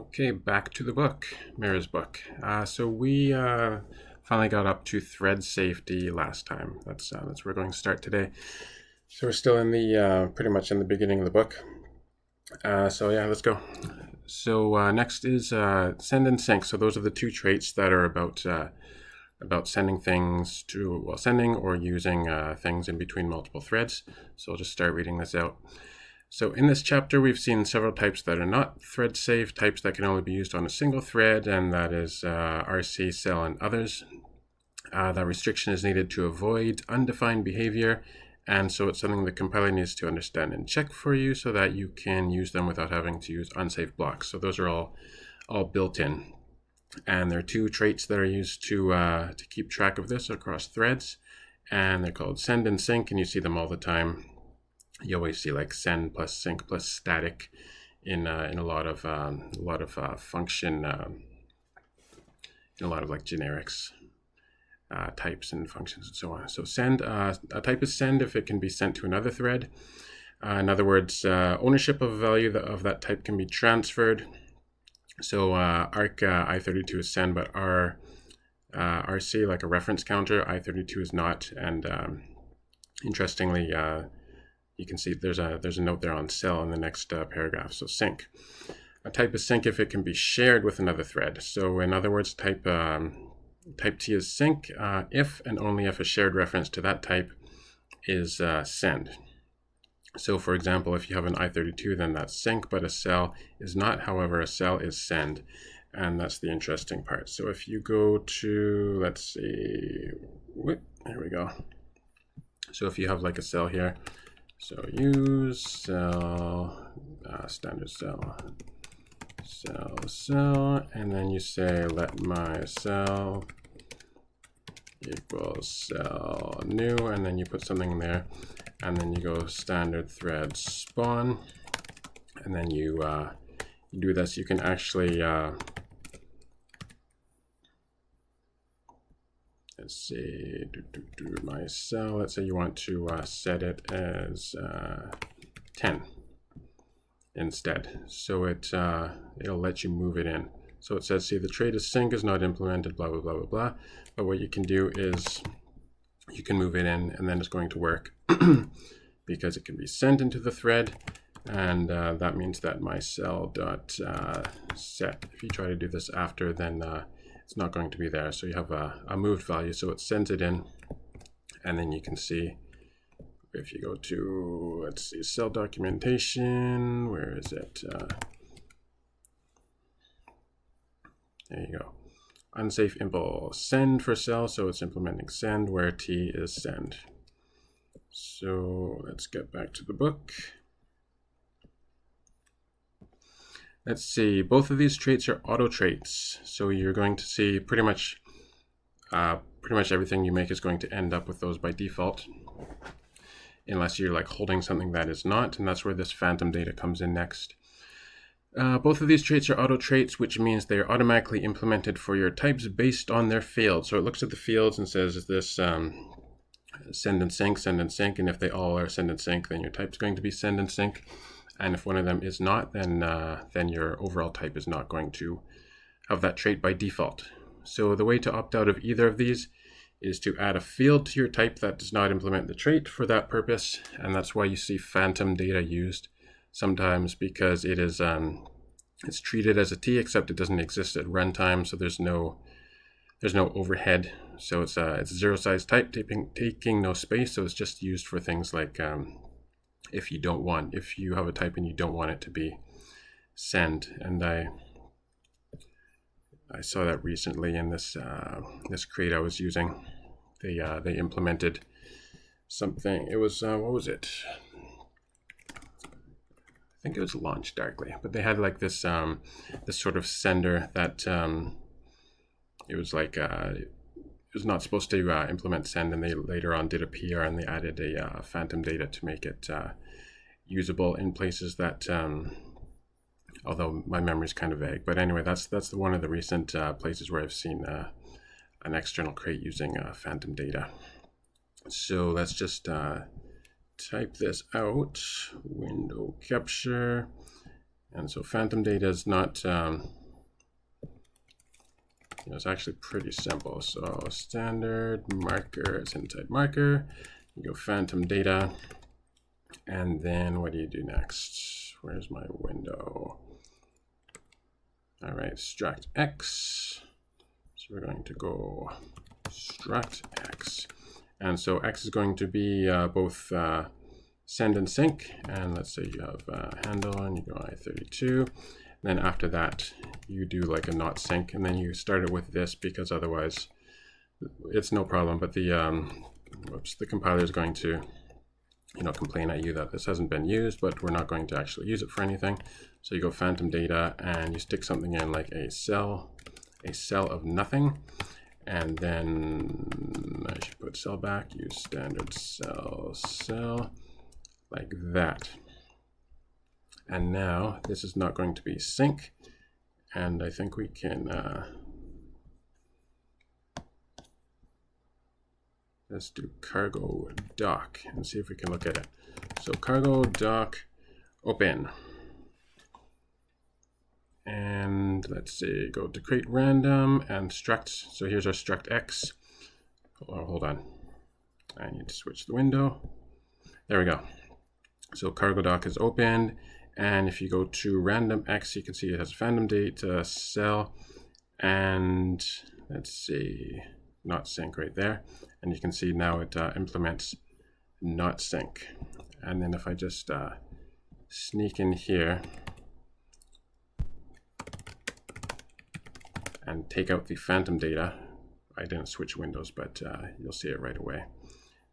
Okay, back to the book, Mira's book. So we finally got up to thread safety last time. That's where we're going to start today. So we're still in the pretty much in the beginning of the book. So yeah, let's go. So next is send and sync. So those are the two traits that are about sending things to, well, sending or using things in between multiple threads. So I'll just start reading this out. So in this chapter, we've seen several types that are not thread safe, types that can only be used on a single thread, and that is RC, cell, and others. That restriction is needed to avoid undefined behavior, and so it's something the compiler needs to understand and check for you so that you can use them without having to use unsafe blocks. So those are all built in. And there are two traits that are used to keep track of this across threads, and they're called send and sync, and you see them all the time. You always see like send plus sync plus static in a lot of function in a lot of like generics types and functions and so on. So send, a type is send if it can be sent to another thread. In other words, ownership of a value of that type can be transferred. So arc i32 is send, but RC, like a reference counter, i32 is not. And interestingly, you can see there's a note there on cell in the next paragraph. So sync. A type is sync if it can be shared with another thread. So in other words, type T is sync if and only if a shared reference to that type is send. So for example, if you have an i32, then that's sync, but a cell is not. However, a cell is send. And that's the interesting part. So if you go to, let's see, there we go. So if you have like a cell here, so use cell, standard cell, and then you say let my cell equals cell new, and then you put something there, and then you go standard thread spawn, and then you do this. You can actually let's see, my cell, let's say you want to set it as 10 instead. So it'll let you move it in. So it says, see, the trait is sync is not implemented, blah, blah, blah, blah, blah. But what you can do is you can move it in, and then it's going to work because it can be sent into the thread. And that means that my cell dot set, if you try to do this after, then it's not going to be there. So you have a moved value, so it sends it in, and then you can see if you go to, let's see, cell documentation, where is it? There you go. Unsafe impl send for cell, so it's implementing send where T is send. So let's get back to the book. Let's see, both of these traits are auto traits. So you're going to see pretty much everything you make is going to end up with those by default, unless you're like holding something that is not, and that's where this phantom data comes in next. Both of these traits are auto traits, which means they're automatically implemented for your types based on their fields. So it looks at the fields and says, is this send and sync, and if they all are send and sync, then your type's going to be send and sync. And if one of them is not, then your overall type is not going to have that trait by default. So the way to opt out of either of these is to add a field to your type that does not implement the trait for that purpose. And that's why you see phantom data used sometimes, because it is it's treated as a T, except it doesn't exist at runtime. So there's no overhead. So it's a zero size type, taking no space. So it's just used for things like if you have a type and you don't want it to be send. And I saw that recently in this this crate I was using. They implemented something. It was what was it? I think it was Launch Darkly, but they had like this this sort of sender that it was like it was not supposed to implement send, and they later on did a PR and they added a phantom data to make it usable in places that, although my memory is kind of vague. But anyway, that's one of the recent places where I've seen an external crate using phantom data. So let's just type this out, window capture, And so phantom data is not, it's actually pretty simple. So standard marker, it's inside marker, you go phantom data, and then what do you do next? Where's my window? All right, struct X. So we're going to go struct X. And so X is going to be both send and sync. And let's say you have handle and you go I32. And then after that, you do like a not sync. And then you start it with this because otherwise it's no problem. But the compiler is going to complain at you that this hasn't been used, but we're not going to actually use it for anything. So you go phantom data and you stick something in like a cell of nothing. And then I should put cell back, use standard cell, like that. And now this is not going to be sync. And I think we can, let's do cargo doc and see if we can look at it. So cargo doc open. And let's see, go to create random and struct. So here's our struct X. Oh, hold on. I need to switch the window. There we go. So cargo doc is opened. And if you go to random X, you can see it has phantom data cell. And let's see, not sync right there. And you can see now it implements not sync. And then if I just sneak in here and take out the phantom data, I didn't switch windows, but you'll see it right away.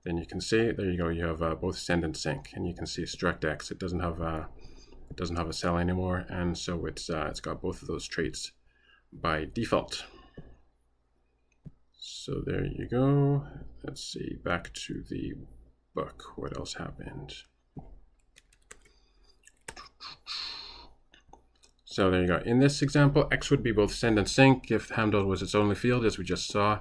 Then you can see, there you go, you have both send and sync, and you can see struct X. It doesn't have a cell anymore, and so it's got both of those traits by default. So there you go. Let's see, back to the book. What else happened? So there you go. In this example, X would be both send and sync if handle was its only field, as we just saw.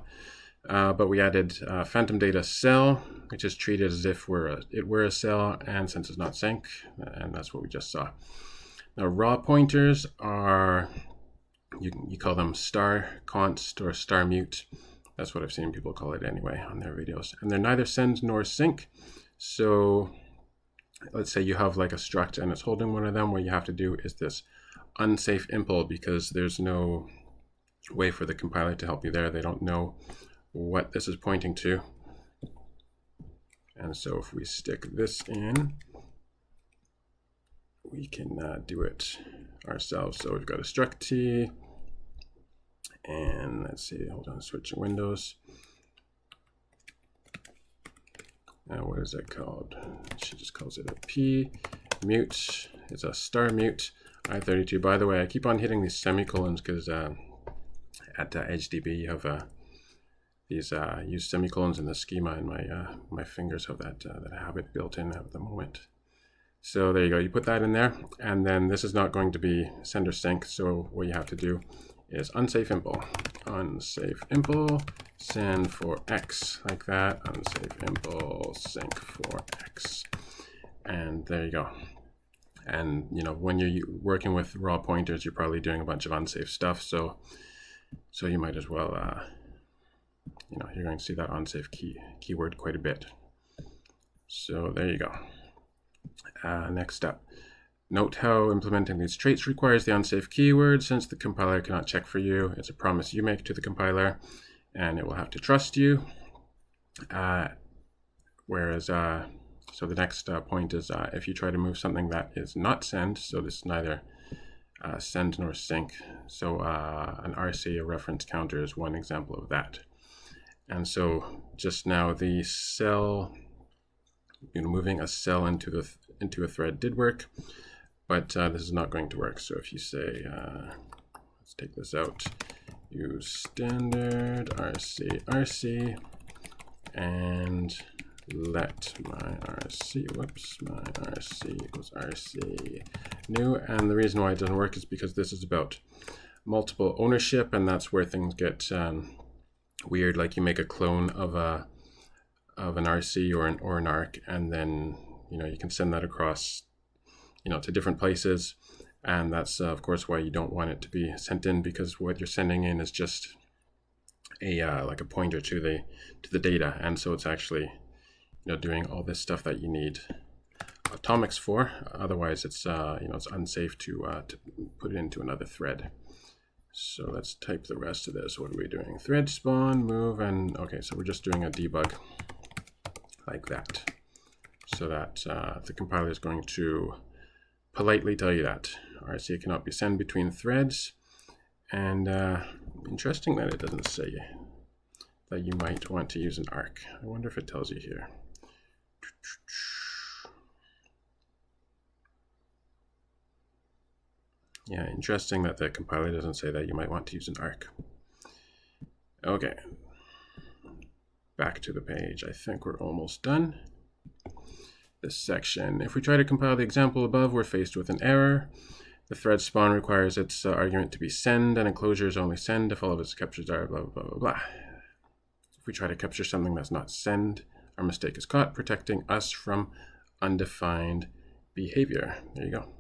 But we added phantom data cell, which is treated as if it were a cell, and since it's not sync, and that's what we just saw. Now raw pointers are, you call them star const or star mute. That's what I've seen people call it anyway on their videos. And they're neither send nor sync. So let's say you have like a struct and it's holding one of them. What you have to do is this unsafe impl, because there's no way for the compiler to help you there. They don't know what this is pointing to. And so if we stick this in, we can do it ourselves. So we've got a struct T, and let's see, hold on, switching windows. Now what is that called? She just calls it a P mute. It's a star mute I32. By the way, I keep on hitting these semicolons because at EdgeDB you have these use semicolons in the schema, and my fingers have that habit built in at the moment. So there you go. You put that in there, and then this is not going to be send or sync. So what you have to do is unsafe impl, send for X, like that, unsafe impl, sync for X, and there you go. And when you're working with raw pointers, you're probably doing a bunch of unsafe stuff, so you might as well you're going to see that unsafe keyword quite a bit. So there you go. Next up, note how implementing these traits requires the unsafe keyword, since the compiler cannot check for you. It's a promise you make to the compiler, and it will have to trust you. So the next point is if you try to move something that is not send, so this is neither send nor sync. So an RC, a reference counter, is one example of that. And so just now the cell, moving a cell into a thread did work, but this is not going to work. So if you say, let's take this out, use standard RC, and let my RC equals RC new. And the reason why it doesn't work is because this is about multiple ownership, and that's where things get weird. Like you make a clone of an RC or an ARC, and then you can send that across to different places, And that's, of course, why you don't want it to be sent in, because what you're sending in is just like a pointer to the data. And so it's actually doing all this stuff that you need atomics for. Otherwise, it's it's unsafe to put it into another thread. So let's type the rest of this. What are we doing? Thread spawn, move, and okay, so we're just doing a debug like that, so that the compiler is going to politely tell you that RSA cannot be sent between threads. And interesting that it doesn't say that you might want to use an arc. I wonder if it tells you here. Yeah, interesting that the compiler doesn't say that you might want to use an arc. Okay, back to the page. I think we're almost done. This section. If we try to compile the example above, we're faced with an error. The thread spawn requires its argument to be send, and enclosure is only send if all of its captures are blah, blah, blah, blah. If we try to capture something that's not send, our mistake is caught, protecting us from undefined behavior. There you go.